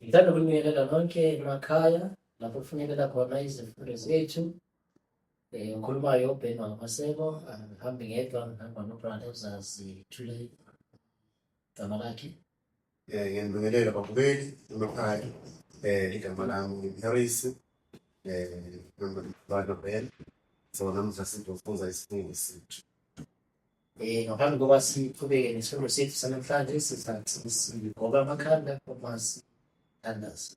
Ngithanda ukunikelela nonke emakhaya lapho kufinyelela khona izifundo zethu. Ngikhulumayo uBen Maseko, angihambi ngedwa, ngihamba no-brother uzazithula igama lakhe. Nginibingelela babukeli emakhaya. Igama lami Harris, ngimbalo Ben. So namuhla sizofunza isifundo sethu. Ngaphambi kokuba siqhubeke nesifundo sethu sanamhlanje, sizathi sigoba amakhanda uma sithandaza.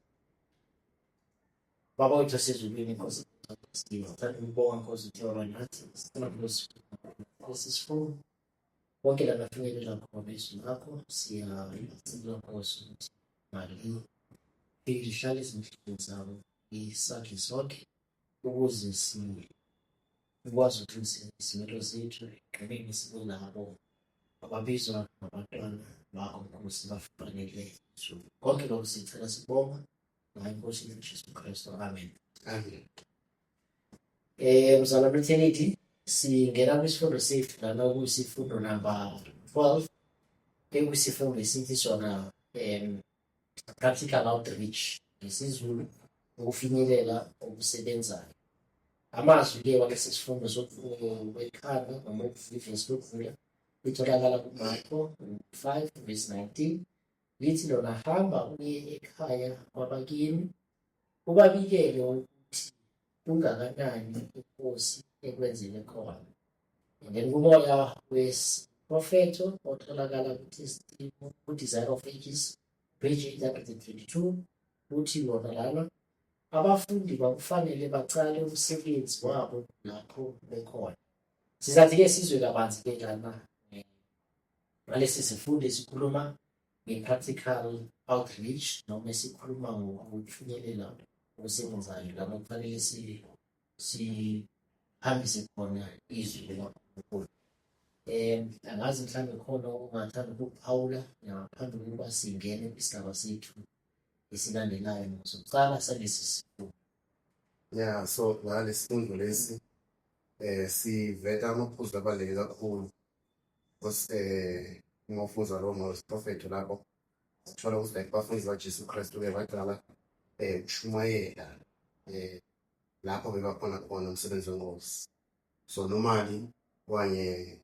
Baba wethu wasezulwini, Nkosi, sithanda ukubonga Nkosi uThixo nathi, sithanda Nkosi isifundo wonke la bafinyelela khona izwi lakho, siyacela Nkosi ukuthi mali ihlale ezinhliziyweni zabo, isakhe sonke ukuze sikwazi ukuthi izimelo zethu ekugcineni sibe nabo ababizwa ngabantwana bakho Nkosi bafanele. Konke lokho sicela sibonga ngayo Nkosi yethu Jesu Kristu. Amen. Amen. Mzalwane Eternity, singena kwisifundo sethu lana kuyisifundo number 12 ekuyisifundo esithi sona practical outreach ngesiZulu, ukufinyelela okusebenzayo. Amazwi-ke walesi sifundo wekhanda noma ukuvivisa lokuvula litholakala kuMarko 5:19 lithi, lona hamba uye ekhaya kwabakini ubabikele ukuthi kungakanani inkosi ekwenzele khona. And then kumoya wesiprofetho otholakala ku-Desire of Ages page 822 uthi lona lana, abafundi bakufanele bacale umsebenzi wabo lapho bekhona. Sizathi-ke sizwe kabanzi-ke lana ngalesi sifundo esikhuluma nge-practical outreach noma esikhuluma ngokufinyelela okusebenzayo lana kufanele sihambise khona izwi likaNkulunkulu. Angazi mhlawumbe khona ungathanda ukuphawula ngaphambi kokuba singene kwisigaba sethu esilandelayo sokuqala salesi sifundo. Yeah, so ngalesi sifundo lesi siveta amaphuzu abaluleke kakhulu. Ngofuza lo ngosiprofetho lapho sithola ukuthi like abafundi baJesu Kristu-ke baqala ukushumayela lapho bebakhona khona umsebenzi wenkosi. So normally kwanye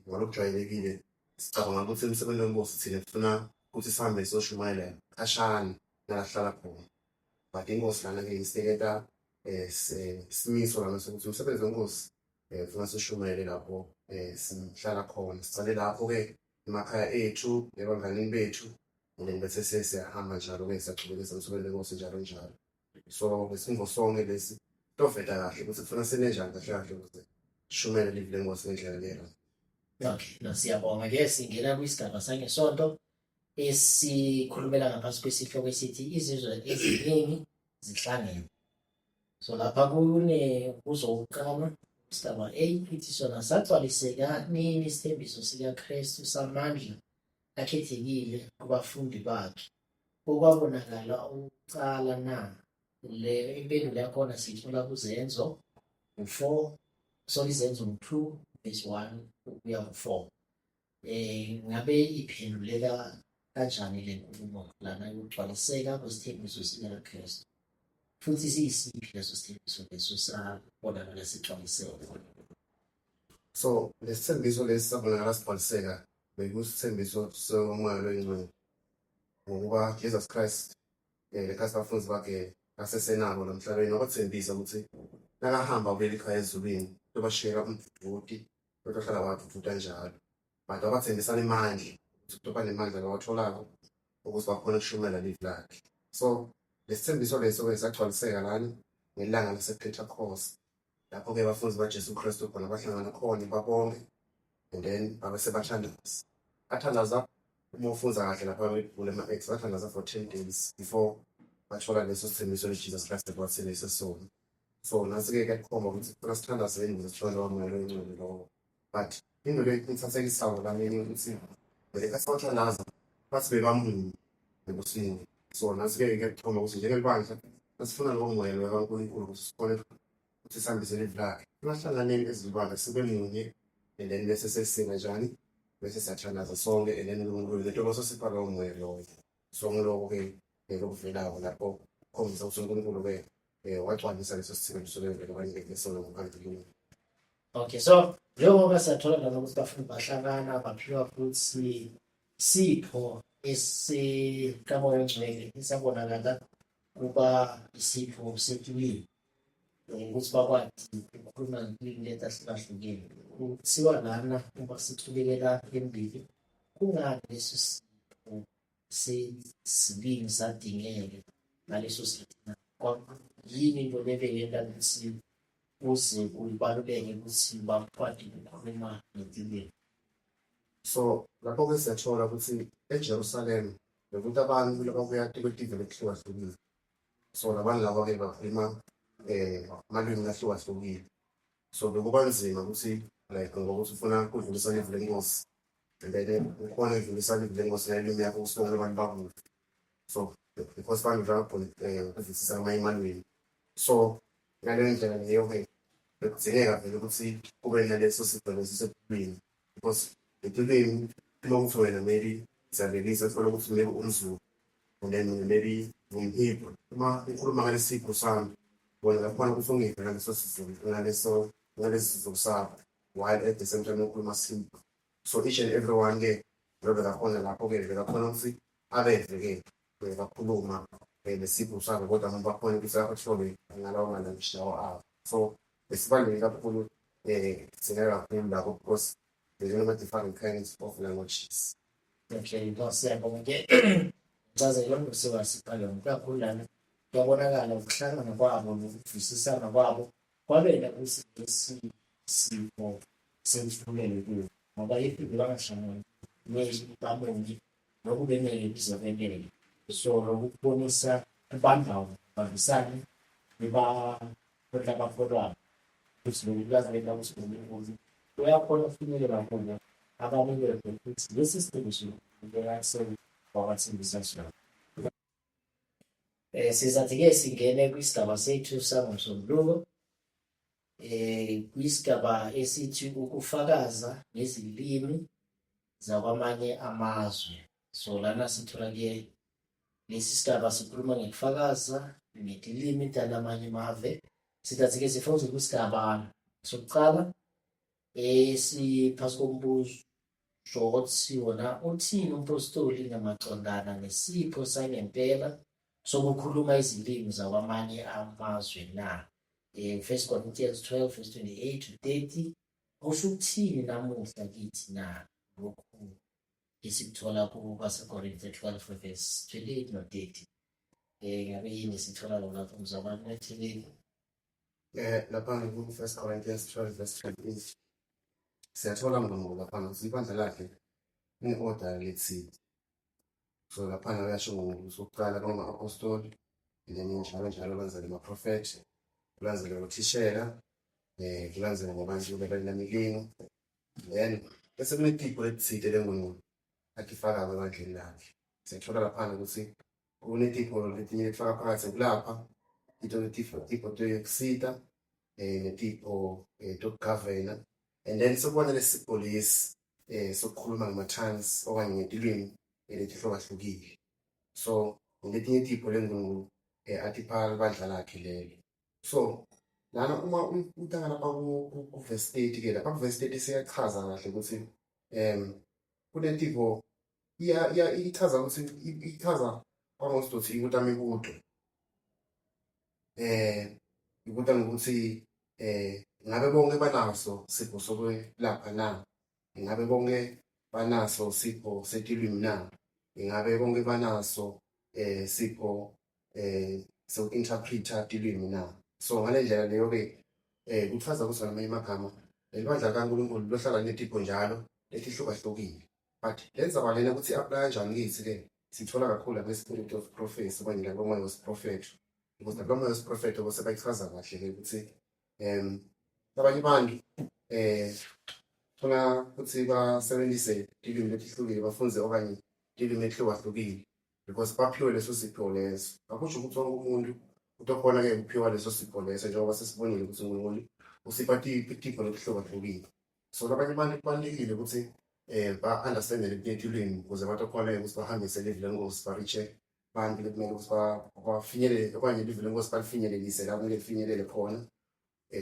ngalokujwayelekile sicabanga ukuthi umsebenzi wenkosi thina kufuna ukuthi sihambe siyoshumayela kashana nalahlala khona. But inkosi lana-ke isekela simiso lana sokuthi umsebenzi wenkosi kufuna sishumayele lapho sihlala khona. Sicale lapho-ke emakhaya ethu, ebanganini bethu, and then bese siyahamba njalo-ke siyachubekisa umsebenzi wenkosi njalo njalo. So ngesimvo sonke lesi tofeta kahle ukuthi kufuna senenjani kahle kahle ukuze shumele live lenkosi ngendlela lena. Okay, siyabonga-ke singena kwisigaba sangesonto esikhulumela ngaphansi kwesihloko esithi izizwe eziningi zihlangene. So lapha kuzokuqala isigaba A ithi sona sagcwaliseka nini isithembiso sikaKristu samandla akhethekile kubafundi bakhe, okwabonakala ukucala na. Le impendulo yakhona siyithola kuZenzo 4, iZenzo 2:1 ukuya ku4. Ngabe iphenduleka kanjani le nkulumo lana yokugcwaliseka kwesithembiso sikaKristu, futhi siyisiphi leso sithembiso leso sabonakala sigcwaliseka? So lesithembiso lesi sabonakala sigcwaliseka bekusithembiso somoya oyingcwele ngokuba Jesus Christ lekhasi abafundi bakhe asesenabo namhlabeni wabathembisa ukuthi nakahamba kuleli khaya ezulwini tobashiyela umduduti ohlala waduduta njalo. But wabathembisana imandla ukuthi kutoba nemandla abawatholako ukuze bakhona ukushumela live lakhe. So lesithembiso leso-ke sagcwaliseka lana ngelanga lasePentecost lapho-ke abafundi baJesu Kristu khona bahlangana khona babonke, and then babese bathandaza. Bathandaza uma ufunza kahle lapha kule ma-Acts bathandaza for 10 days before bathola leso sithembiso leJesus Christ ebathile sesona. So nasi-ke kuyakhomba ukuthi kufuna sithandazeni ukuze sithole lowo moya oyingcwele lowo. But into le ithathakisayo lana ukuthi lekhathi bathandaza bathi bebamunye ebusweni. So nasi-ke kuyakhomba ukuthi njengelibandla nasifuna lowo moya kaNkulunkulu ukuthi sikhone ukuthi sihambise live lakhe. Singahlanganeni ezibandla sibe munye, and then bese sesinga njani bese siyathandaza sonke, and then uNkulunkulu lento bese sipha lowo moya lowo. So ngiloko-ke lokuvelayo lapho khombisa ukuthi uNkulunkulu-ke wagcwalisa leso sithembiso semvelo okanye ngesona ngaphambilini. Okay, so njengoba siyathola nalo ukuthi bafundi bahlangana baphiwa futhi isipho esikamoya ongcwele esabonakala kuba isipho setulile ukuthi bakwazi ukukhuluma ngempilo ezahlukahlukene. Kuthiwa lana uma sithulekela phambili kungani leso sipho sesibili sadingeka ngaleso sikhathi. Yini into lebekela ukuthi kuze kubaluleke ukuthi bakwazi ukukhuluma ngempilo? So lapho-ke siyathola ukuthi eJerusalema bekuthi abantu lababuya kwelive elihlukahlukile. So labantu laba-ke bakhuluma amalwimi ahlukahlukile. So bekuba nzima ukuthi like ngokuthi ufuna ukudlulisa ilizwi lenkosi and then ukhona ukudlulisa ilizwi lenkosi ngelimi yakho usibonke abantu bakude. So because abantu ukuzwisisa amanye amalwimi. So ngaleyo ndlela leyo-ke bekudingeka vele ukuthi kube naleso sipho esisepilweni because empilweni uma ukuthi wena maybe isabelisa sifuna ukuthi maybe umZulu and then maybe umHebrew uma ukhuluma ngalesi sipho sami wena lakhona ukuthi ungiphe ngaleso sizulu ngalesi sizulu sakho while at the same time ukhuluma simple. So each and everyone-ke bekakhona lapho-ke bekakhona ukuthi abeve-ke bakhuluma nesipho sabo kodwa noma bakhona ukuthi ahlole ngalawo ma-language lawo abo. So esibaluleke kakhulu singeka kakhulu lapho because there's different kinds of languages. Okay, siyabonga-ke incazelo nosiwasibhale kakhulu lana kuyabonakala ukuhlangana kwabo nokuvisisana kwabo kwabela ukuthi lesi sipho semfulelo kuyo ngoba ifike bangahlangani babonye nokubemele bizobemele. So lokubonisa ubandlawo babisane bakholwayo ukuthi lokulazelela ukuthi uNkulunkulu uyakhona ukufinyelela khona abanikele ukuthi lesi sithembiso wakwathembisa sona. Sizathi-ke singene kwisigaba sethu sangosombuluko kwisigaba esithi ukufakaza ngezilimi zakwamanye amazwe. So lana sithola-ke lesi sigaba sikhuluma ngokufakaza ngezilimi zalamanye amave. Sizathi-ke sifunde kwisigaba sokuqala esiphasi kombuzo othi wona uthini umpostoli ngamaqondana nesipho sangempela sokukhuluma izilimi zakwamanye amazwe na. 1 Corinthians 12 verse 28 to 30 usho ukuthini namuhla kithi na lokhu esikuthola kuBasekorinte 12 verse 28 no 30. Ngabe yini sithola lapho mzabane ethilini? Lapha ku-1 Corinthians 12 verse 28 siyathola ngoba laphana ukuthi ibandla lakhe ine-order lethile. So laphana uyasho ngokuqala kwama-apostoli and then njalo kulandzele amaprofethi, kulandzele othishela, kulandzele ngabantu bebalinamilingo, then bese kunetipho elithile lengqondo akifakayo ebandleni lakhe. Siyathola laphana ukuthi kunetipho letinye lifaka phakathi kulapha tipo yokusita netipho tokugavena and then sokubona lesi sipho lesi sokukhuluma ngama-tongues okanye ngetilwimi letihlukahlukile. So ngetinye tipho lengqondo atiphala ibandla lakhe lelo. So lana uma utanga lapha ku-verse 8-ke lapha ku-verse 8 siyachaza kahle ukuthi kunetipho ichaza ukuthi ichaza almost ukuthi ikutamikuto ikuta ngokuthi ngabe bonke banaso sipho sokwelapha na, ngabe bonke banaso sipho setilwimi na, ngabe bonke banaso sipho so-interpreta tilwimi na. So ngale ndlela leyo-ke kuchaza ukuthi ngamanye amagama ibandla kaNkulunkulu lohlala netipho njalo letihlukahlukile, but lenza kwalena ukuthi apply kanjani kithi-ke sithola kakhulu kwe-spirit of prophecy okanye lakomoya wesiprofethi because lakomoya wesiprofethi bose bayichaza kahle-ke ukuthi abanye abantu funa ukuthi basebenzise tilwimi letihlukile bafunze okanye tilwimi lehlukahlukile because baphiwe leso sipho leso. Akusho ukuthi wonke umuntu utokhona-ke kuphiwa leso sipho leso njengoba sesibonile ukuthi uNkulunkulu usipha tipho lehlukahlukile. So labanye abantu kubalulekile ukuthi ba-understande letinye tilwimi ukuze batokhona-ke ukuthi bahambise ilizwi lenkosi bariche abantu bekumele ukuthi bafinyelele okanye ilizwi lenkosi balifinyelelise la kumele lifinyelele khona.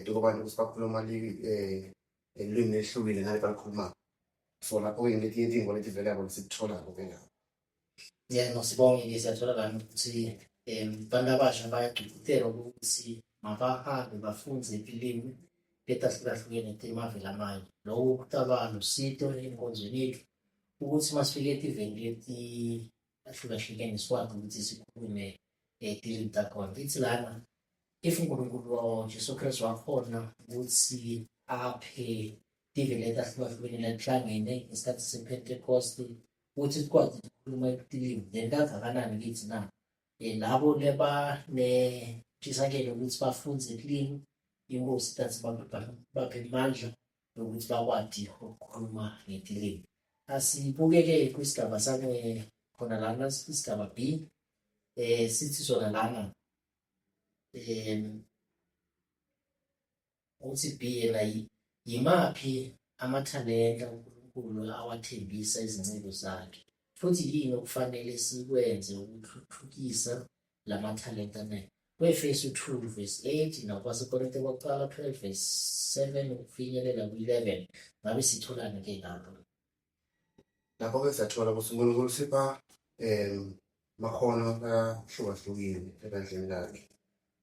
Duke abantu ukuthi bakhuluma elwimi elihlukile nale balikhulumayo. So lapho-ke ngetinye iy'ngo leti vele sikuthola-ko ke lapho. No, sibonge-ke siyatholakala ukuthi abantu abasha bayagcugcutelwa ukuthi mabahambe bafunde ilimu letahlukahlukene temave lamanye. Lokho kutaba nosito enkonzweni yethu ukuthi masifike etiveni leti ahlukahlukene sikwazi ukuthi sikhulume tilimi takhona. Ithi lana if uNkulunkulu Jesu Kristu wakhona ukuthi aphe tiveni letahlukahlukene letihlangene ngesikhathi sePentecost ukuthi sikwazi ukukhuluma itilimi then kangakanani kithi na labo netisakelo ukuthi bafunde ilimi inkosi tathi baphe amandla ukuthi bakwazi ukukhuluma ngetilimi. Asibukeke kwisigaba sami khona lana isigaba B sithi sona lana ukuthi B yena yimaphi amathalenta uNkulunkulu awathembisa izinceku zakhe futhi yini okufanele sikwenze ukuthuthukisa lamathalenta naye. Kwe-Efesu 2 verse 8 nakwaseKorinte kokuqala 12 verse 7 ukufinyelela ku-11 ngabe sitholani-ke lapho? Lapho-ke siyathola ukuthi uNkulunkulu usipha makhono ahlukahlukile ebandleni lakhe.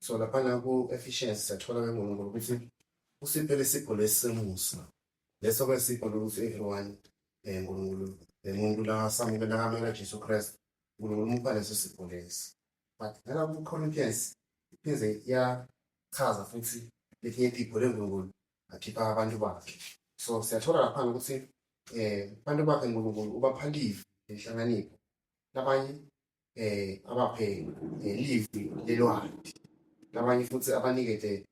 So laphana ku-Ephesians siyathola-ke uNkulunkulu ukuthi usiphe lesipho lesemusa. Leso-ke sipho lokuthi everyone uNkulunkulu umuntu lasamukela kamela Jesu Kristu uNkulunkulu umupha leso sipho leso. But ngala ku-Corinthians ipheze iyachaza futhi letinye tipho leNkulunkulu akhipha abantu bakhe. So siyathola laphana ukuthi abantu bakhe uNkulunkulu ubapha livi lenhlanganipho labanye abaphe livi lelwandle labanye futhi abanikete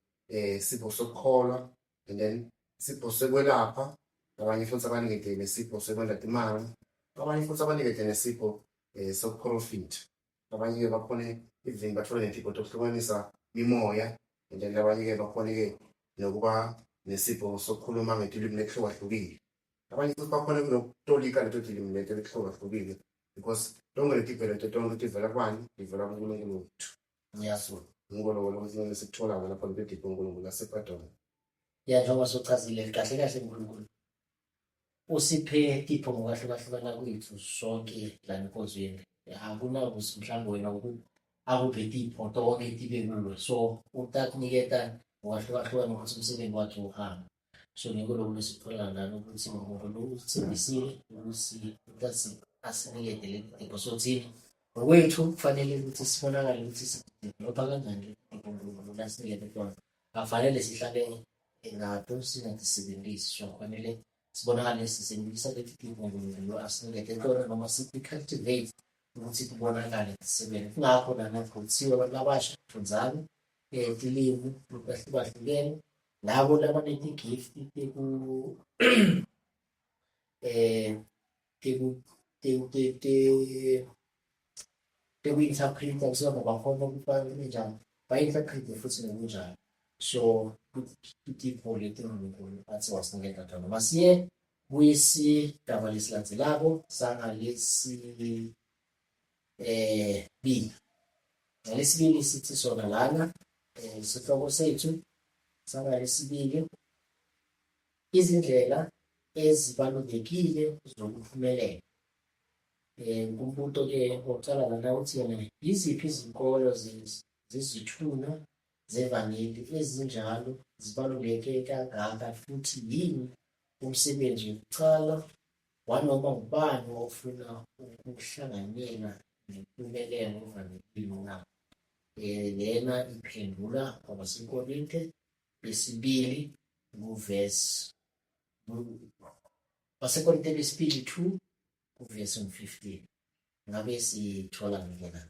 sipho sokukholwa and then sipho sekwelapha labanye futhi abanikete nesipho sekwelapha imali abanye futhi abanikete nesipho sokuprofit abanye-ke bakhone even bathole nentipho tokuhlukanisa imimoya and then abanye-ke bakhone-ke nokuba nesipho sokukhuluma ngetilimi lehlukahlukile. Abanye futhi bakhona kunokutolika leto tilimi leto lehlukahlukile because tonke letipho leto tonke tivela kubani? Livela kuNkulunkulu wethu. Ngiyazwa. Ngikho ukuthi sikuthola lapho letipho uNkulunkulu asephatona. Njengoba sochazile kahle kahle uNkulunkulu usiphe tipho ngokwahlukahlukana kwethu sonke la enkonzweni. Akunakuthi mhlawumbe wena akuphe tipho tonke tibe kuwe. So utakuniketa ngokwahlukahlukana ukuthi umsebenzi wakhe uhamba. So ngikho lokho sithola lana ukuthi uNkulunkulu usithembisile ukuthi asinikete leli tipho sothini ngokwethu kufanele ukuthi sibonakale ukuthi sidevelopha kanjani uNkulunkulu lasinikete khona. Akufanele sihlale nato singatisebenzisi. So kufanele sibonakale sisebenzisa leli tipho uNkulunkulu asinikete khona noma sithi-cultivate ukuthi kubonakale sisebenze. Kungakho lana kuthiwa abantu abasha fundzani tilimi ahlukahlukene labo labaneti-gift teku-interpreta kusona bakhona ukuthi ba-interprete futhi nokunjalo. So itipho leti uNkulunkulu athi wasiniketa tona. Masiye kwisigaba lesilandzelako sangalesi B. Ngalesibili sithi sona lana isihloko sethu sangalesibili izindlela ezibalulekile zokuphumelela. Umbuto-ke oqala lana uthi yena yiziphi izinkolo zezithunywa zevangeli ezinjalo zibaluleke kangaka futhi yini umsebenzi wokucala wanoma ngubani ofuna ukuhlanganyela nempumelelo evangelini na? Lena iphendula kwabaseKorinte besibili kuvesi baseKorinte besibili 2 kuvesi 15. Ngabe sithola ngena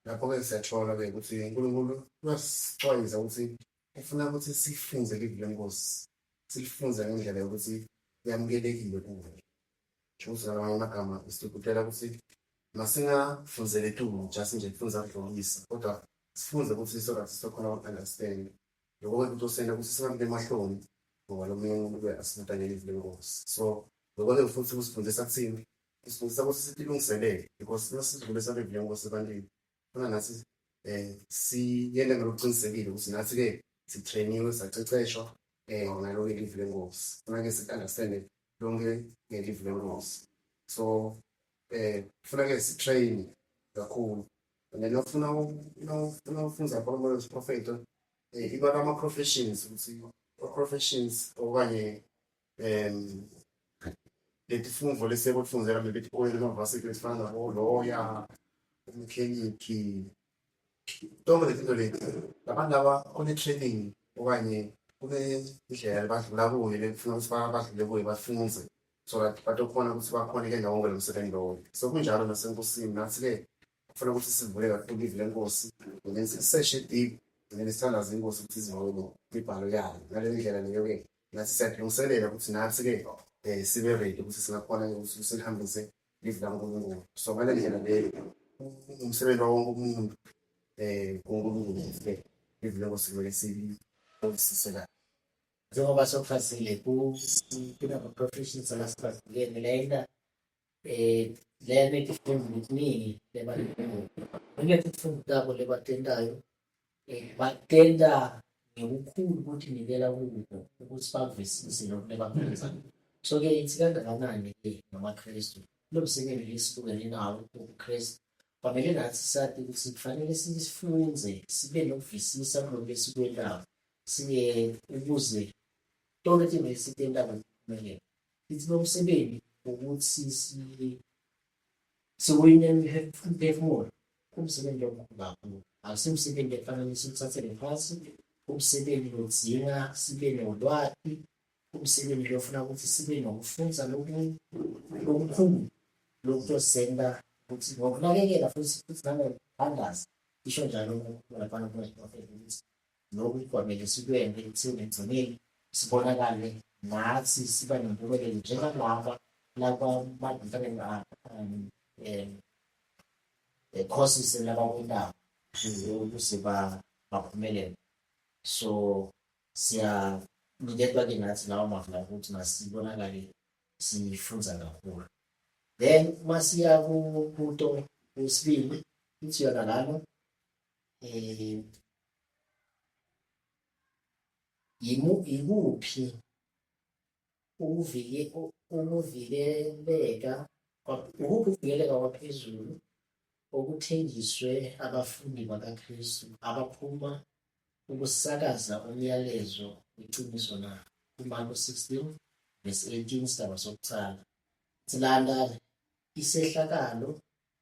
Lapho-ke siyathola-ke ukuthi uNkulunkulu uyasixwayisa ukuthi ufuna ukuthi sifunze ilizwi lenkosi silifunze ngendlela yokuthi yamukelekile kuwe. Ukuthi ngamanye amagama isithukuthela ukuthi masingafunzele tu just nje kufunza kudlulisa kodwa sifunze ukuthi sizokhona uku-understand lokho-ke ukuthi osenda ukuthi singabe emahloni ngoba lo munye umuntu asifunda ngelizwi lenkosi. So lokho-ke futhi kusifundisa kuthini? Isifundisa ukuthi sitilungiselele because masidlulisa ilizwi lenkosi ebantwini funa nathi siyele ngokuqinisekile ukuthi nathi-ke sitrainiwe saceceshwa ngalo-ke ilivu lenkosi. Funa-ke si-understande lonke ngelivu lenkosi. So funa-ke sitrain kakhulu. And then ufuna ufunza khona prophet ibona ama-professions ukuthi professions okanye leti funvo lesekutifundela bebethi oil emavasithi ezifana nabo-lawyer, umkhenikhi, tonke lezinto leti labantu laba kune-training okanye kune-ndlela badlula kuyo lekufuna ukuthi badlule kuyo bafunze so that batokhona ukuthi bakhone-ke ngawo lo msebenzi loyo. So kunjalo nasenkosini nathi-ke kufuna ukuthi sivule kakhulu ivu lenkosi and then siseshe deep and then sithandaze inkosi ukuthi izivule imibhalo yayo. Ngale ndlela leyo-ke nathi siyalungiselela ukuthi nathi-ke sibe ready ukuthi singakhona ukuthi silihambise live laNkulunkulu. So ngale ndlela leyo umsebenzi wonke umuntu kuNkulunkulu live lenkosi kumele sisisela. Njengoba sokuchazile kuna-professions amasibadlulene lena lena itifunda ekuningi lebalingeke itifunda tabo lebatentayo batenta ngekukhulu ukuthi nikela kubo ukuthi bakuvisise lokhu lebakwenza. So-ke ithi kangakanani-ke ngamaKristu lo msebenzi lesibukene nawo ubuKristu kwamele nathi sathi ukuthi kufanele sifunze sibe nokuvisisa kulokhu esikwendayo ukuze tonke izinto esitentayo ziphumelele. Ithi lo msebenzi ukuthi siwine umphefumulo kumsebenzi omkhulu kakhulu. Akusimsebenzi efanele siwuthathele phansi, umsebenzi odzinga sibe nolwazi, umsebenzi lofuna ukuthi sibe nokufunza lokukhulu lokuzosenda ukuthi ngokunakekela futhi nangokuhandaza isho njalo ngapana kweprofethi ukuthi lokhu kwamele sikwenze ekutheni egcineni sibonakale nathi siba nempumelelo njengalaba laba courses labakwendayo ukuze baphumelele. So siyaniketwa-ke nathi lawo mavila ukuthi masibonakale sifunza kakhulu. Then masiya kuto wesibili ithi yona lana yikuphi ukuvikeleka kwaphezulu okuthenjiswe abafundi bakaKristu abaphuma ukusakaza umyalezo weqiniso na. uMarko 16:18 sigaba sokucala silanda isehlakalo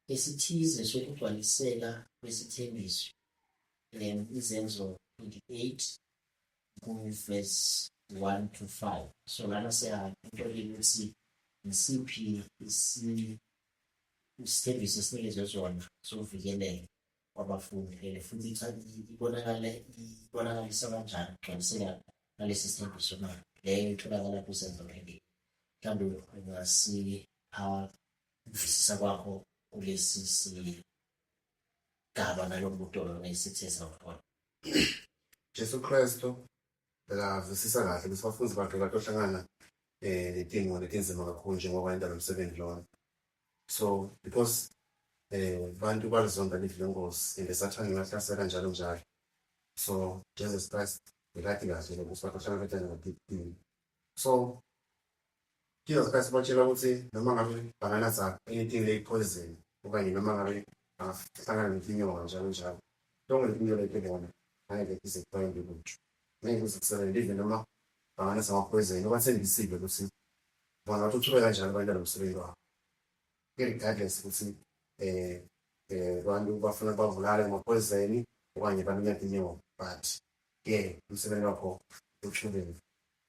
esithize sokugcwaliseka kwesithembiso. Izenzo 28 verse 1-5. So lana siyahlola ukuthi isiphi isithembiso esinikezwe sona sokuvikeleka kwabafundi futhi ibonakalisa kanjani ukugcwaliseka ngalesi sithembiso na leyo itholakala kusenzo 28. Mhlawumbe ungasipha ukuvisisa kwakho kulesi sigaba nalo mbuto nesithe sakhona. Jesu Kristu bekavisisa kahle ukuthi abafundi bakhe batohlangana netingo letinzima kakhulu njengoba enda lo msebenzi lona. So because bantu balizonda livu lenkosi and sathane ngahlasela njalo. So Jesus Christ bekathi kahle ukuthi batohlangana netingo. So Jesus Christ batshela ukuthi noma ngabe banganatha anything like poison okanye noma ngabe bangahlangana netinyoka njalo. Tonke letinyoka letinona ngeke zikuphaye lutho. Ngeke uzikusebenzele noma banganatha amapoison obathembisile ukuthi bangathuthuka kanjani abantu lomsebenzi wabo. Regardless ukuthi abantu bafuna bavulale amapoison okanye baminyaka inyoka but umsebenzi wakho uthulile.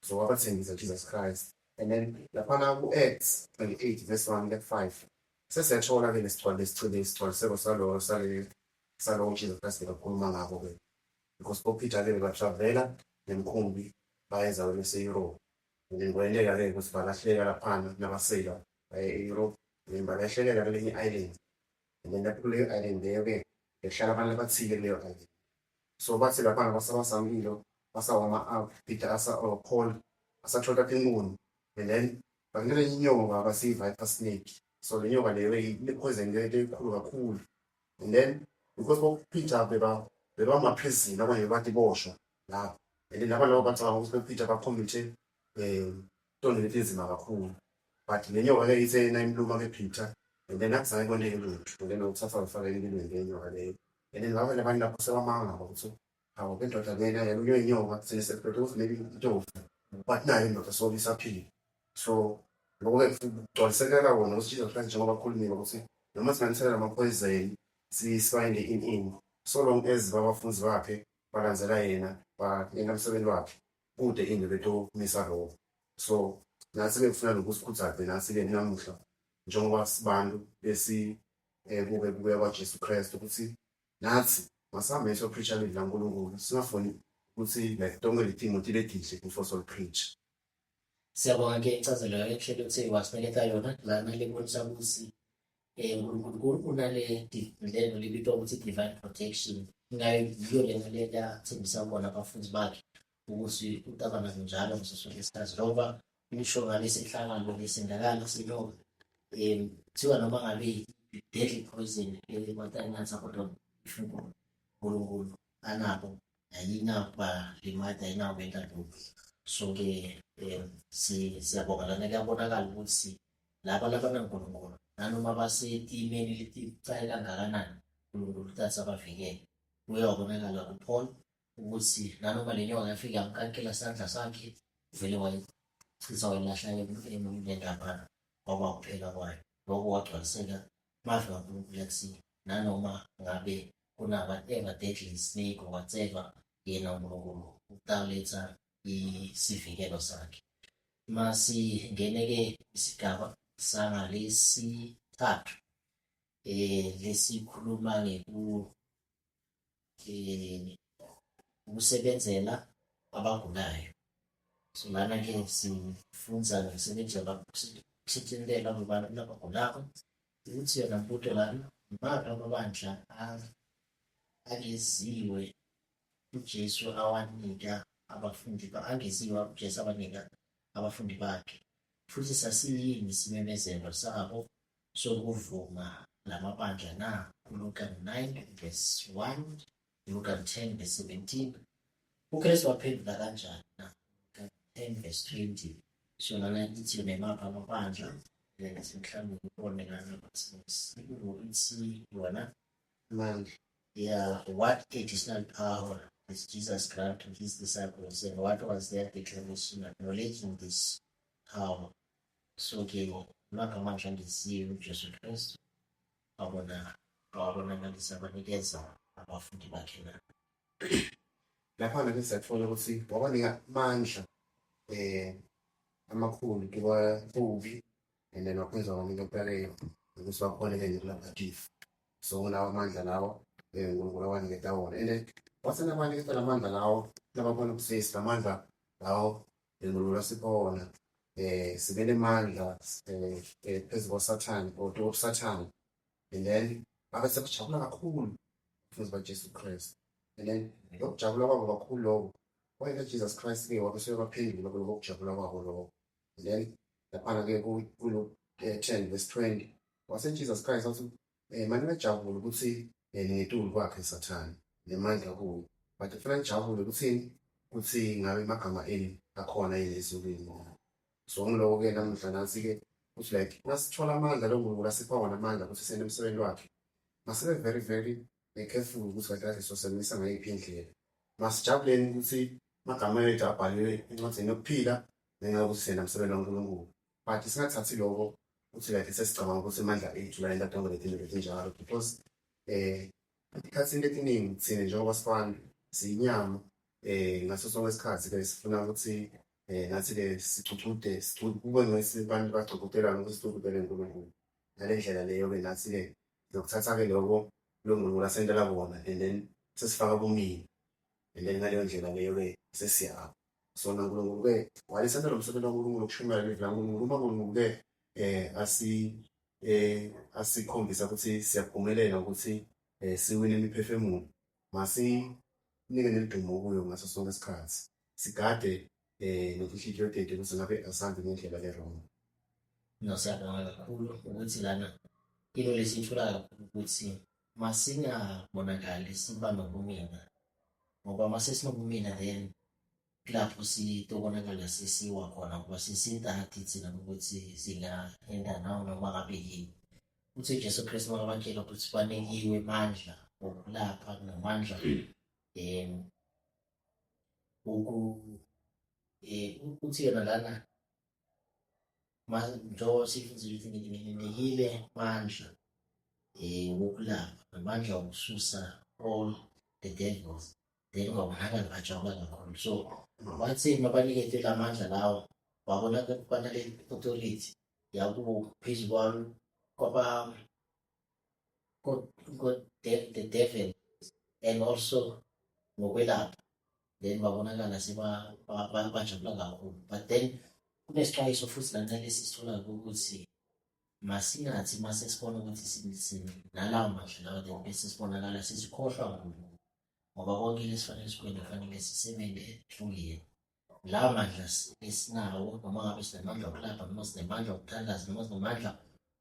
So wabathembisa Jesus Christ. And then laphana ku-Acts 28 verse 1-5 sesiyathola-ke lesithole salo Jesus Christ bekakhuluma ngabo-ke because boPeter-ke bebatravela nemkhumbi bayeza lase-Europe and then kwayenteka-ke ukuthi balahleka laphana nabasela e-Europe and balahlekela kwelinye island and then lapho kuleyo island leyo-ke behlala abantu abathile kuleyo island. So bathi laphana basabasamilo Peter Paul asathola inkuni and then bakunika inyoka basiyi-viper snake. So le nyoka leyo inepoison lenkulu kakhulu and then because bokuPeter bebamaphezini abanye bathi boshwa lapho. And then abantu labo bacabanga ukuthi bePeter bakhomithe into leti nzima kakhulu. But le nyoka le ithe imluma kePeter, and then akuzange kwenzeke lutho. And then uthatha ufake empilweni ngenyoka leyo. And then laba abantu lapho sebamanga ukuthi hawu bendoda lena yalunywe inyoka sinesephethe ukuthi maybe intofu. But nayo indoda sobe isaphila. So lokho-ke kugcwalisekela wona ukuthi Jesus Christ njengoba akhulumile ukuthi noma singanisela amaphoyizeni sifayinde in. So long as abafundi bakhe balandzela yena bayena emsebenzini wakhe kude into betomisa lowo. So nathi-ke kufuna nokusikhuthaze nathi-ke namuhla njengoba sibantu buke kwaJesu Kristu ukuthi nathi masihambe siyopreacha ilizwi laNkulunkulu singafuni ukuthi like tonke lethingoti ledihle before solipreach. Siyabonga ke incazelo enhle ukuthi wasinikeza yona lana lebonisa ukuthi uNkulunkulu unale lento libitwa ukuthi divine protection. Ngayo lena lena thembisa bona abafundi bakhe ukuthi utabana njalo ngaso sonke isikhathi ngoba nisho ngalesi hlangano lesendakalo sinoma kuthiwa noma ngabe deadly poison ematangana kodwa uNkulunkulu anabo ayinaba limata ayinabo entando. So ke siyabonga lana kuyabonakala ukuthi laba naNkulunkulu nanoma basetimeni leticayi kangakanani uNkulunkulu uthatha abavikele. Uyabonakala kuPaul ukuthi nanoma le nyoka yafika yamkankela isandla sakhe vele wayichitha wayilahla emndendapha ngoba kuphela kwayo. Lokho kwagcwaliseka amazwi kaNkulunkulu yathi nanoma ngabe kuna-whatever deadly snake or whatever yena uNkulunkulu utaletha isivikelo sakhe. Masingene-ke isigaba sangalesithathu lesikhuluma ukusebenzela abagulayo. So lana-ke sifunza ngemisebenzi kusentshintela abantu labagulayo ukuthi yona mbuto lana imaphi amabandla angeziwe uJesu awanika abafundi angeziwe uJesu abanika abafundi bakhe. Futhi sasiyini isimemezelo sabo sokuvuma lamabandla na Luka 9 verse 1, Luka 10 verse 17. UKristu waphendula kanjani na 10 verse 20. So lana ithi nemaphi amabandla mhlawumbe ubone lana ithi yona Amandla. yeah, what additional power is Jesus granted to his disciples and what was their declaration acknowledging this power? So ke nakamanje ngisiwe uJesu Kristu awabonakalisisa abanikeza abafundi bakhe na. Laphana ke siyathola ukuthi wabanika amandla amakhulu kububi and then wakwenza kwanika empeleni ukuthi bakhoneke ngelabadifu. So unawo amandla lawo uNkulunkulu awaniketa wona. And then wasena abaniketa lamandla lawo lababona ukuthi lamandla lawo uNkulunkulu asipha wona sibele amandla phezu kwaSathane or Sathane. And then babe sebajabula kakhulu futhi baJesu Kristu. And then lokujabula kwabo kakhulu lokho wayeka Jesus Christ ke wabe sebaphendula lokho kujabula kwabo lokho. And then laphana ke kulo 10 verse 20 wase Jesus Christ wathi manje bejabula ukuthi ngetulu kwakhe Sathane nemandla kuwo. But ufuna njabule ukuthi ngabe amagama eni akhona ezulwini. So ngiloko ke namhla nasi ke ukuthi like nasithola amandla loNkulunkulu asipha wona amandla ukuthi sene emsebenzini wakhe. Masibe very very careful ukuthi kahle sosebenzisa ngayiphi indlela. Masijabuleni ukuthi amagama ethu abhaliwe encwadini yokuphila nengakuthi sena emsebenzini kaNkulunkulu. But singathathi lokho ukuthi like sesicabanga ukuthi amandla ethu la into tonke letinto letinjalo because ikhathini letiningi thina njengoba sifana siyinyama ngaso sonke isikhathi ke sifuna ukuthi nathi ke sicucude kube ngesibantu bacucudelana ukuthi sicucudele uNkulunkulu. Ngale ndlela leyo ke nathi ke lokuthatha ke lokho loNkulunkulu asendela bona and then sesifaka bomini. And then ngaleyo ndlela leyo ke sesiyaba. So uNkulunkulu ke walisanda lo msebenzi kaNkulunkulu ukushumela ilizwi laNkulunkulu. Uma uNkulunkulu ke asikhombisa ukuthi siyaphumelela ukuthi siwine imiphefemulo. Masinike nelidumo kuyo ngaso sonke isikhathi. Sigade nokuhlihlyo ethu ukuthi ngabe asambe ngendlela le-wrong. Siyabonga kakhulu ukuthi lana ilo lesithula ukuthi masingabonakali siba nobumina, ngoba mase sinobumina then kulapho sitobonakala sesiwa khona ngoba sesintadi thina ukuthi singaenda nawo noma ngabe yini. Uthi uJesu Kristu makabatshela ukuthi banikiwe amandla okulapha namandla uthi yena lana njengoba sifundiswa ukuthi nginikile amandla wokulapha namandla okususa all the devils, then kwabonakala bajabula kakhulu. So bathi mabaniketwe la mandla lawo babonakala banale authority yakubo phezu the devil and also ngokwelapha, then babonakala bajabula kakhulu. But then kunesixwayiso futhi nanalesi sitholayo ukuthi masingathi mase sibona ukuthi nalawo mandla lawo then bese sibonakala sesikhohlwa ngoba konke lesifanele sikwele kufanele sisebenze ehlungeni. Lawo mandla esinawo noma ngabe sinamandla okulapha noma sinemandla okuthandaza noma sinemandla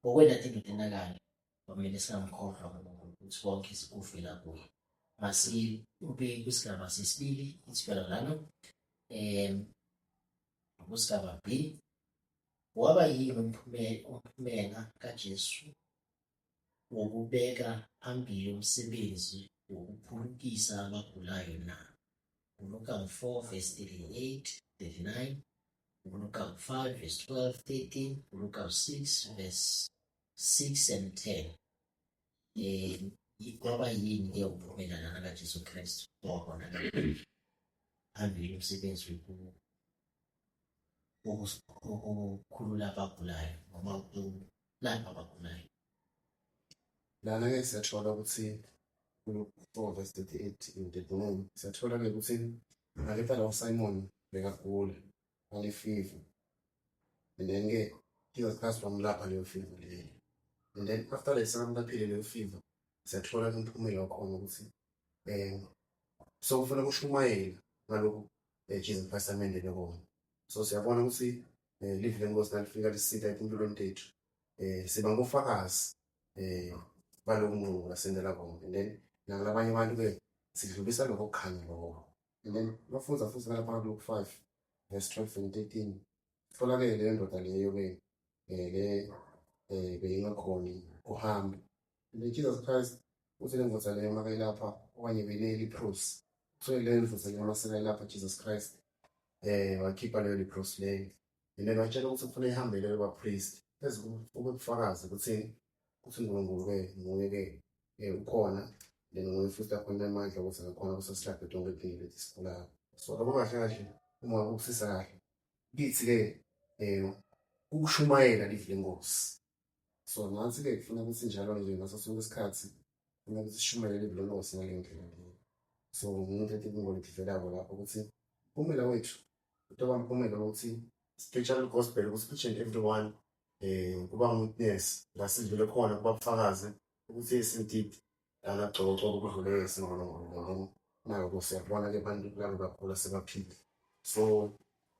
okwenza into enakala, kwamele singamkhohlwa ukuthi konke sikuvela kuye. Masibe kwisigaba sesibili isibhala lana kusigaba B, waba yini umphumela kaJesu wokubeka phambili umsebenzi wokuphulukisa abagulayo na? Luka 4 verse 38, 39, Luka 5 verse 12, 13, Luka 6 verse 6 and 10. Kwaba yini ke umphumela lana kaJesu Kristu wabona phambili umsebenzi wokukhulula abagulayo noma ukulapha abagulayo? Lana-ke siyathola ukuthi ku-Luke 4 verse 38 in the beginning siyathola-ke ukuthi ngale uSimon bekagula ngale fever, and then-ke Jesus Christ wamlapha leyo fever leyo, and then after sekamlaphile leyo fever siyathola umphumela wakhona ukuthi so kufanele kushumayela ngalokhu Jesus Christ amendele kona. So siyabona ukuthi live lenkosi nalifika lisitha empilweni tethu siba ngofakazi baloku Mungu asendela kona, and then nakulabanye abantu-ke sidlulisa lokho kukhanya lokho. And then bafunza futhi ngapha kuLuke 5 verse 12 and 13 thola-ke leyo ndoda leyo-ke beyingakhoni uhambe, and then Jesus Christ uthi le ndvodza leyo makayilapha okanye bene-leprosi, so leyo ndvodza leyo masekayilapha Jesus Christ wakhipha leyo leprosi leyo, and then watshela ukuthi kufanele ihambe leyo bapriest ukubufakazi ukuthi uNkulunkulu-ke nguye-ke ukhona, then nguye futhi akhona amandla ukuthi ngakhona kusasihlaphe tonke iphile lethi sigulayo. So lokho kahle kahle uma ukusisa kahle kithi-ke ukushumayela live lenkosi. So nansi-ke kufuna ukuthi njalo nje ngaso sonke isikhathi kufuna ukuthi sishumayele live lenkosi ngale ndlela leyo. So umuntu ethi ivelako lapho ukuthi umphumela wethu kutoba umphumela ukuthi preach the gospel, ukuthi preach and everyone kuba witness la sidlule khona kuba bufakazi ukuthi esintidi anagcoco ukudlule esingono nayo siyabona-ke abantu kulabo kakhulu sebaphile. So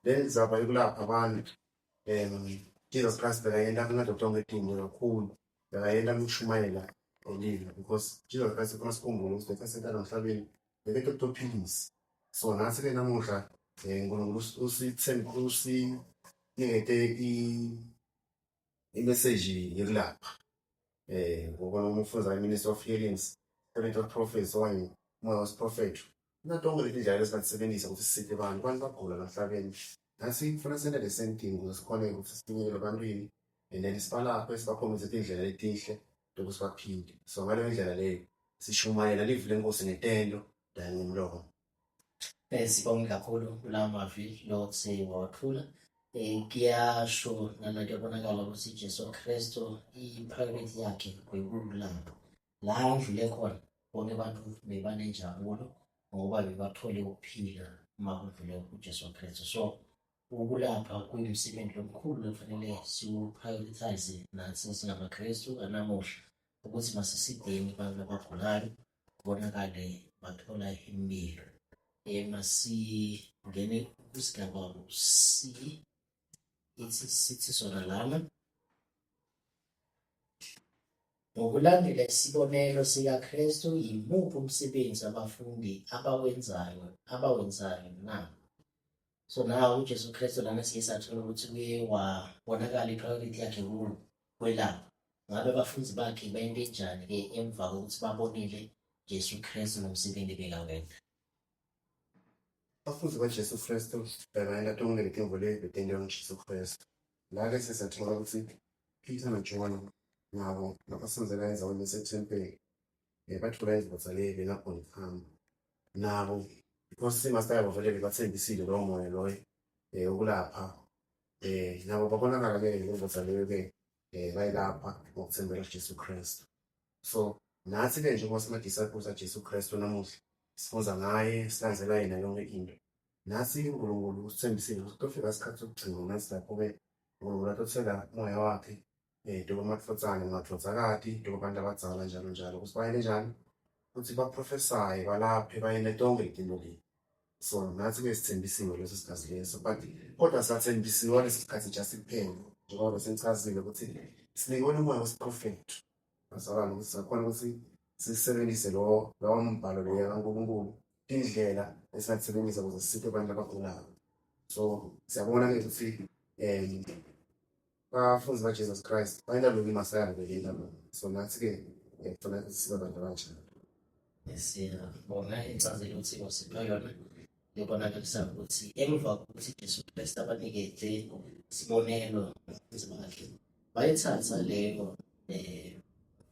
then zaba yokulapha abantu Jesus Christ bekayenda kunado tonke idingo kakhulu, bekayenda ukushumayela elive because Jesus Christ ufuna sikhumbule ukuthi bekasentana emhlabeni bekade ukutophilisa. So nathi-ke namuhla uNkulunkulu usinikete imeseji yokulapha ngoba uma ufunda i-Ministry of Healings, Spirit of Prophets okanye umoya wesiphrofethi, natonke leti ndlela esingasebenzisa ukuthi sisithe abantu bagula la emhlabeni. Nasi kufanele senze the same thing ukuze sikhone ukuthi sifinyelele ebantwini, and then sibalaphe sibakhombise indlela etihle lokuthi baphile. So ngaleyo ndlela leyo sishumayela live lenkosi ngetendo than ngomlomo. Sibonge kakhulu kula mavi lokuthi wawathula. Kuyasho nala kuyabonakala ukuthi Jesu Kristu i-priority yakhe kuyukulapha. La adlule khona bonke abantu bebanenjabulo ngoba bebathole ukuphila uma kudlule kuJesu Kristu. So ukulapha kuyimsebenzi omkhulu kufanele siwu-prioritize nathi singamaKristu anamuhla ukuthi masisideni abantu abagulayo kubonakale bathola impilo. Masingene kusigaba C, sithi sona lana Ngokulandela isibonelo sikaKristu, yimuphi umsebenzi abafundi abawenzayo na? So nawe uJesu Kristu lana siye sathola ukuthi uye wabonakala ipriority yakhe kwelapha. Ngabe abafundi bakhe bente njani-ke emva kokuthi babonile Jesu Kristu nomsebenzi bekawenza? Abafundi kaJesu Kristu bayenda tonke letimvo lebetentiwa nguJesu Kristu. La-ke sesiyathola ukuthi Peter noJohn nabo nabasenzela endaweni yasethempeli bathola indvodza le bengakhona ukuhamba nabo because imaster yabo vele bathembisile lowo moya loyo ukulapha nabo babonakala-ke indvodza leyo-ke bayilapha ngokuthembela kuJesu Kristu. So nathi-ke njengoba sima-disciples kaJesu Kristu namuhla sifunza ngaye, silandzela yena yonke into. Nasi uNkulunkulu usithembisile ukuthi kuzofika isikhathi sokugcina nathi lapho-ke uNkulunkulu atothela umoya wakhe njengoba matfotsane ngatfotsakati njengoba abantu abadzala njalo njalo ukuthi bayele njani ukuthi baprofesaye balaphe bayele tonke itinto leti. So nathi-ke sithembisiwe leso sikhathi leso, but kodwa sathembisiwe leso sikhathi just kuphela njengoba senichazile ukuthi sinikwe umoya wesiprofethi bazalwane ukuthi sakhona ukuthi sisebenzise lowo mbhalo leyo kaNkulunkulu indlela esingasebenzisa ukuze sisiphe abantu abagulayo. So siyabona-ke ukuthi abafundi kaJesus Christ bayenda lo imasaya belina. So nathi-ke kufanele ukuthi sibe abantu abanjalo. Siyabonga incazelo ukuthi ngosipha yona yobonakalisa ukuthi emva kokuthi Jesu Kristu abanikeze isibonelo bakhe bayithatha leyo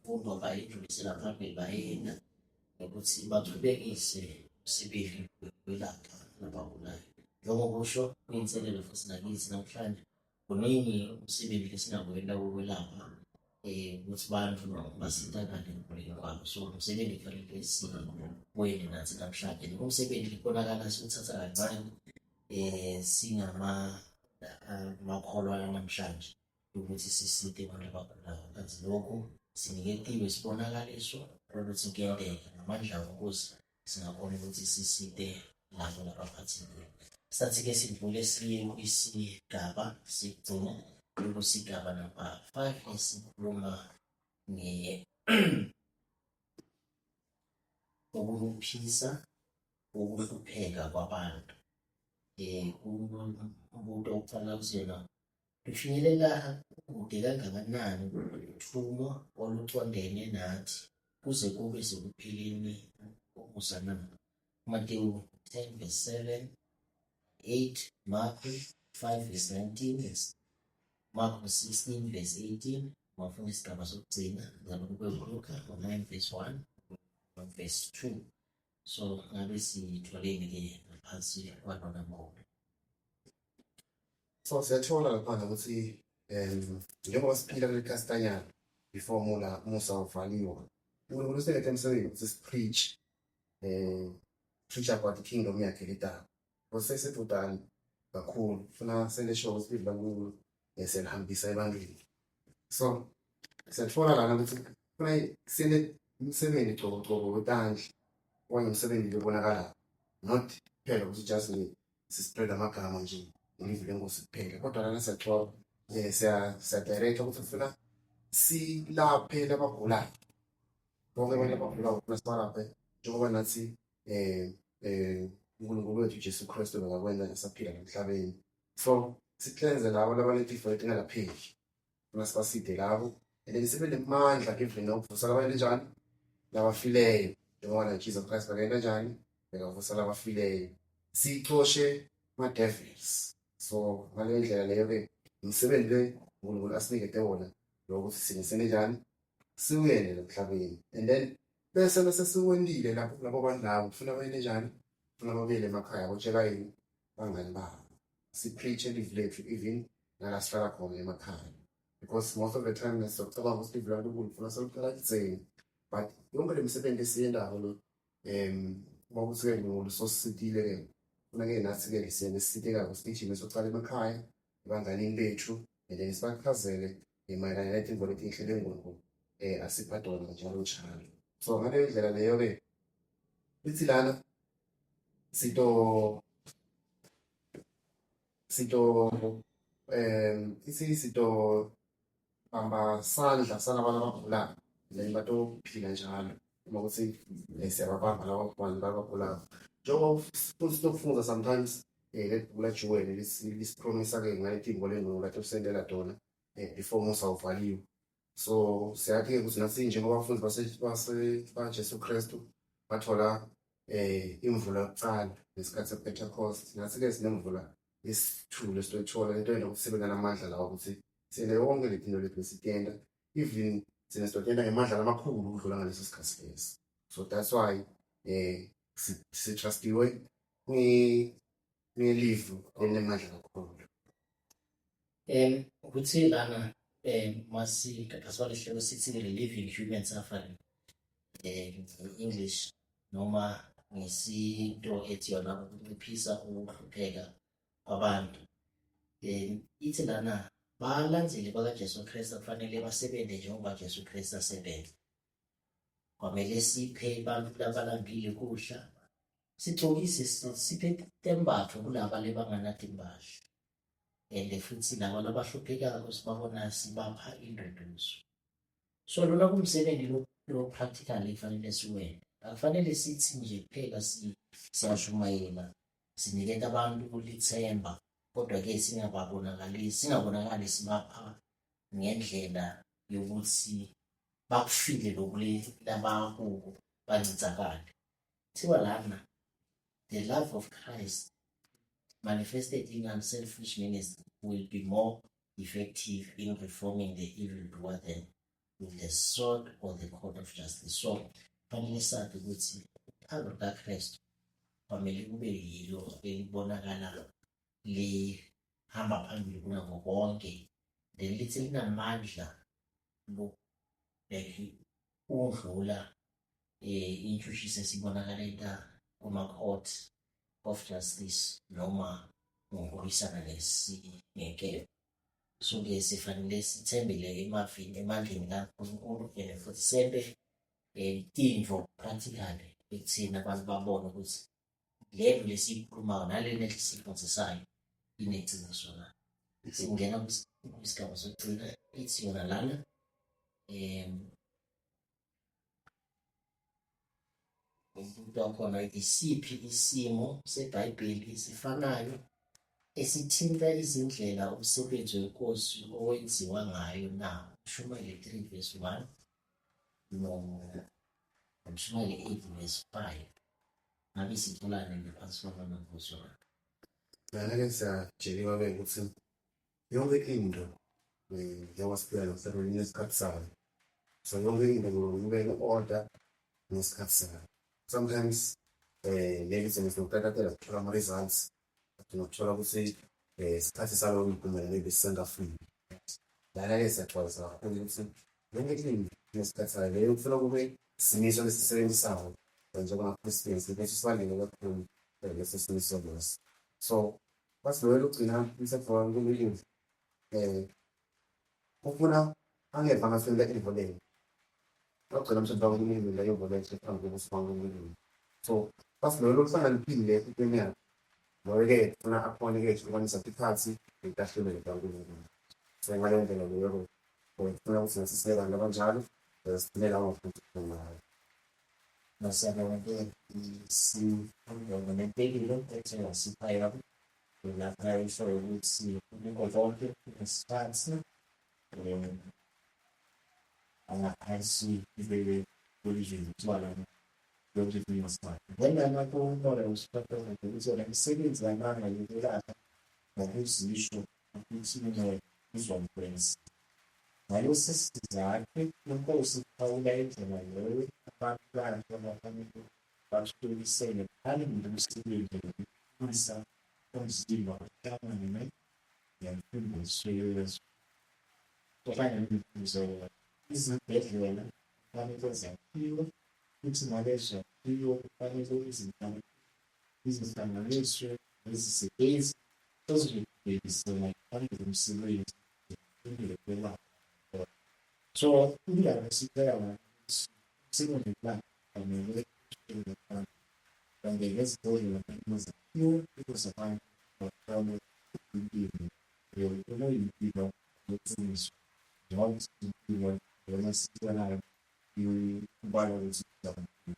mfundo bayidlulisela phambili bayena ukuthi baqhubekise umsebenzi wokwelapha nabagulayo. Njengoba kusho kuyinselelo futhi nakithi namhlanje kuningi umsebenzi esingakwenza wokwelapha ukuthi bantu basizakale empilweni kwabo. So umsebenzi kufanele siwene nathi namhlanje. Umsebenzi kubonakala siwuthatha kancane makholwa namhlanje ukuthi siside abantu abagulayo. Kanti lokhu siniketiwe isibonakaliso ukuthi kuyenteka ngamandla wokuthi singakhona ukuthi siside labo labaphathekile. Sathi-ke sidlule siye kwisigaba sigcina kusigaba namba 5 esikhuluma ukunciphisa ukuhlupheka kwabantu. Umuntu okufanele kuzena lufinyelela kude kangakanani uthumo oluqondene nathi kuze kube sekupheleni kokusanana. Matewu 10:7, 8, Marko 5:19, Marko 16:18, wafuna isigaba sokugcina njalo kube uLuka 9:1, 1:2. So ngabe sitholeni-ke ngaphansi kwalona mbono. So siyathola lapha ukuthi njengoba siphila kule kastanyana before Musa uvaliwe, uNkulunkulu usilethe emsebenzini ukuthi sipreach preach about the kingdom yakhe letaba. Because sesibudala kakhulu funa selesho ukuthi ibla kuNkulunkulu selihambisa ebantwini. So siyathola lana ukuthi funa sile umsebenzi cobo wetandla umsebenzi lebonakala, not phela ukuthi just sispread amagama nje ngivile ngosiphela, kodwa lana siyathola siyadirect ukuthi funa silaphe labagulayo bonke abantu abagulayo funa sibalaphe njengoba nathi uNkulunkulu wethu Jesu Kristu bekakwenza esaphila emhlabeni. So sicleanse labo labanetifo letingalapheki funa sibaside labo and then sibe nemandla kevini ukuvusa labantu njani labafileyo njengoba na Jesus Christ bakayenda njani bekavusa labafileyo, sixoshe ma-devils. So ngale ndlela leyo-ke umsebenzi le uNkulunkulu asinikete wona lokuthi sinisene njani siwuyele emhlabeni. And then bese siwendile labo bantu labo kufuna bayele njani funa babuyele emakhaya botshela yini bangani babo, sipreach elive lethu even nala sihlala khona emakhaya, because most of the time nesizocabanga ukuthi live laNkulunkulu funa soluhlala kutheni. But yonke le misebenzi esiyendayo lo makuthi-ke uNkulunkulu sosisitile-ke funa-ke nathi-ke siyene sisitekayo sigijime socala emakhaya ebanganini bethu and then sibachazele mayelana nezinto letinhle leNkulunkulu asipha tona njalo njalo. So ngaleyo ndlela leyo-ke lithi lana sito bamba sandla salabantu abagulayo then batophila njalo uma ukuthi siyababamba labo bantu abagulayo. Njengoba sinokufunza sometimes lebhula Joel lisipromisa-ke ngayidingo lenu kade usendela dona before Musa uvaliwe. So siyakhe ukuthi nathi njengobafundi baJesu Kristu bathola imvula yokuqala ngesikhathi sePentecost. Nathi-ke sinemvula yesithule esithola into enokusebenza namandla lawo ukuthi sine yonke le phinto lethu esitenda, even sine sitotenda ngemandla amakhulu ukudlula ngaleso sikhathi lesi. So that's why sitrustiwe ngelivu elinamandla kakhulu. Ukuthi lana masikhathazwa lihlelo sithi reliving human suffering English noma ngesinto ethi yona ukunciphisa ukuhlupheka kwabantu. Ithi lana balandeli bakaJesu Kristu kufanele basebenze njengoba Jesu Kristu asebenza. Kwamele siphe abantu labalambile ukudla, sigcokise siphe tembatho kulaba lebanganatimbatho. Futhi laba labahluphekayo sibabona sibapha induduzo. So lona kumsebenzi lo practically kufanele siwenze. Akufanele sithi nje kuphela siyashumayela sinikeza abantu kulithemba kodwa-ke singabonakali sibapha ngendlela yokuthi bakufile labakubo bancitsakale. Kuthiwa lana the love of Christ manifested in unselfish ministry will be more effective in reforming the evildoer than with the sword or the court of justice. So kufanele sazi ukuthi uthando lukaKristu kwamele kube yilo elibonakala lihamba phambili kunakho konke, then lithi linamandla ukudlula intshushise esibonakala kuma-court of justice noma ngokulisana nenkemba. So-ke sifanele sithembele emandleni kaNkulunkulu and futhi sembe tintfo practically ekuthini abantu babone ukuthi lento lesiyikhulumayo nalento esiyifundisayo ineciniso na. Singena kwisigaba sokugcina ithi yona lana umuntu wakhona isiphi isimo seBhayibheli esifanayo esithinta izindlela umsebenzi wenkosi owenziwa ngayo na. UMshumayeli 3 verse 1 noMshumayeli 8 verse 5. Ngabe sitholane ngaphansi kwamamvuzo. Lana-ke siyatsheliwa-ke ukuthi yonke into njengoba siphila emhlabeni nesikhathi sayo. So yonke into kube ne-order nesikhathi sayo. Sometimes maybe sinokutatatela sithola ama-results nokuthola ukuthi isikhathi salo impumela maybe sisengafiki. Lana-ke siyaxwayisa kakhulu ukuthi yonke into nesikhathi sayo leyo kufuna kube isimiso lesisebenzisayo njengama-Christians leso sibaluleke kakhulu leso simiso leso. So basilowela ukugcina umsebenzi kulilini ufuna angeva ngahlule involence ogcina umsebenzi kulilini leyo involence phambi kokusibango kulilini. So basilowela ukufana liphinde empini yakhe loyo-ke ufuna akhone-ke ukuhlukanisa phakathi nentahlelelo kaNkulunkulu. So ngaleyo ndlela leyo ufuna ukuthi nasisibeka abantu abanjalo siphilela amaphutha ngayo. Nasiyabona-ke isifundo nempilo esingasiphaya lapha isho ukuthi kuko konke ngesikhathi angaphansi ibeke kulizweni kuthiwa lana yonke into ngesikhathi. Then lana kukhona usiphatha ukuthi la misebenzi yamanga yokulapha ngokuzisho ukuthi uzomkwenza. Ngaleso sizathu inkosi iphawula indlela leyo abantu bakhe abafanele basukulisele phambili umsebenzi wokukhulisa umzimba ohlangane nemfundiso yesu. Okanye imfundiso izibhedlela kufanele zakhiwe futhi ngalezo zakhiwo kufanele izihlanganiswe nezisebenzi ezizobhekisela phambili umsebenzi wokwelapha. So indaba esibheka umsebenzi wakhe fanele and let's go to the few because of my family you know things don't you know when I see when I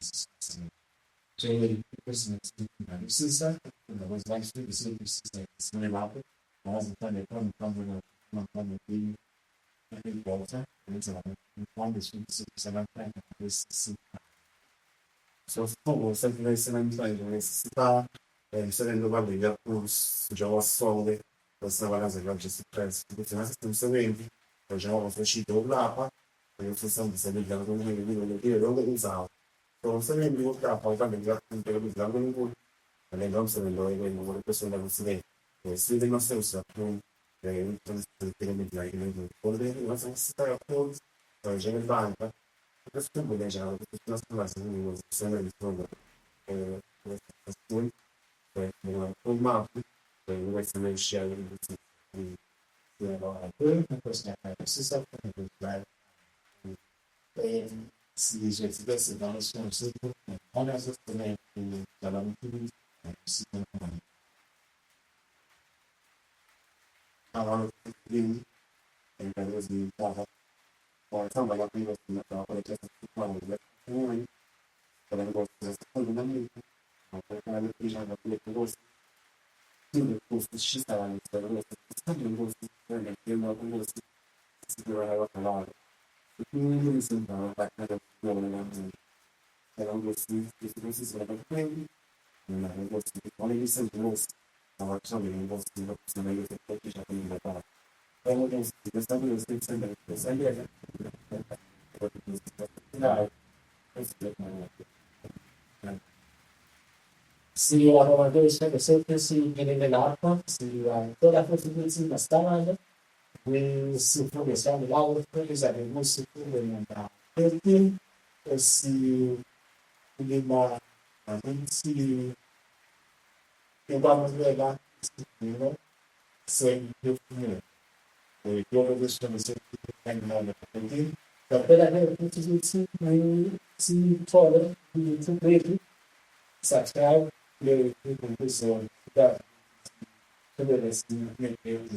所以就是律师生，我是来说的是律师生，是为老板，然后是在那当这个第那个国家，我知道光的是相当快的是，所以父身份是那种是他serendo famiglia già sole passava la sera già si preso perché non si sta vendo facciamo uscito l'acqua e si sta sempre con il dire non lo usavo non si vende il capo quando già per il giorno in cui le non si vendono e le persone non si vede e si vengono sempre appunto non si vede mai che non si sta appunto già in banca questo è già una strada non si vede il fondo full map, questa non scende questa stessa cosa si dice si deve dare solo se on a sostenere dalla motivazione si allora quindi è una cosa di poi insomma la prima la questa quando noi per la cosa secondo me per la prima la cosa quindi questo ci sta la cosa nel tema cosa si doveva parlare quindi mi sembra una era un così che si sono quindi una cosa che non è sempre lo stava facendo un po' di opzione che poi ci ha fatto è una cosa che questa cosa è sempre dai questo è si lavora che sempre si viene nell'acqua, si toda a costituzione stava si progressiamo l'altro, esatto, non si può diventare perché si prima non si trovano le sicuro sempre più e quello che sono sempre cambiando perché per avere costituzione si trova di tutti sacral le conclusioni da dove si mette